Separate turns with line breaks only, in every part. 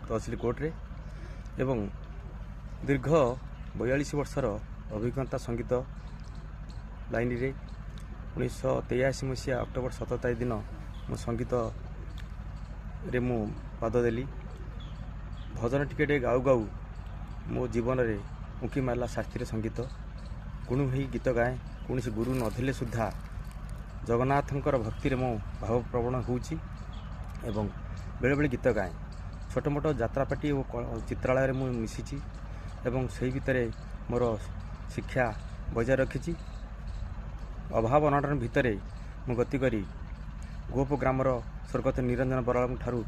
तहसिल कोर्टे एवं दीर्घ 42 वर्षर अभिज्ञता संगीत लाइन रे 1983 मसीहा अक्टोबर 17 तारीख दिन मो संगीत रे मु पाद देली। भजन टिके गाऊ गाऊ मो जीवन रे उंकी मारला शास्त्रीय संगीत। गुणु ही गीत गाए कौन गुरु नथिले सुधा जगन्नाथंकर भक्ति रे मो भाव प्रवण होउची एवं बेले बेले गीत गाए। छोट मोट यात्रापाटी और चित्रालय मु मिशिची एवं से भितर मोर शिक्षा बजाय रखी। अभाव अनटन भितर मु गति करी गोप ग्रामर स्वर्गत निरंजन बराल ठारू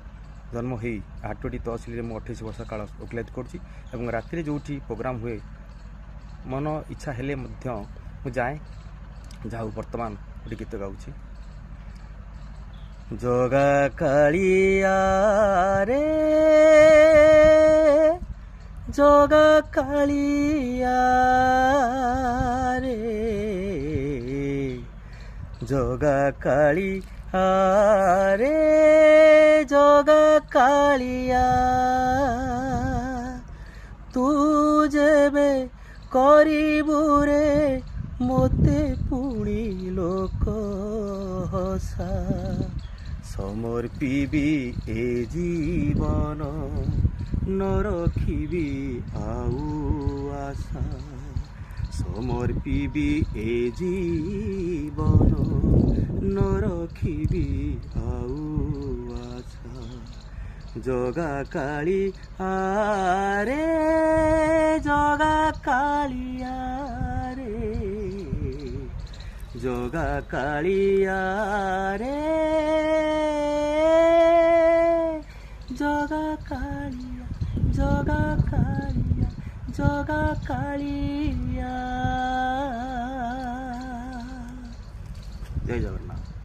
जन्म हो हाटोटी तहसिल में 28 वर्ष काल वकिलात करुँची। राति जो प्रोग्राम हुए मन इच्छा हेले मु जाए जाऊ वर्तमान गोटे गीत गाऊँ। जगा कालिया रे जगा कालिया रे जगा कालिया रे जगा कालिया तू जेबे करिबु रे मोते पुणी लोक हसा समर्पिबी ए जीवन न रखिबी आउ आशा समर्पिबी ए जीवन न रखिबी आउ आशा जगा काली आरे जगा कालिया रे जगा कालिया रे जगा कालिया जगा कालिया जगा कालिया। जय जगन्नाथ।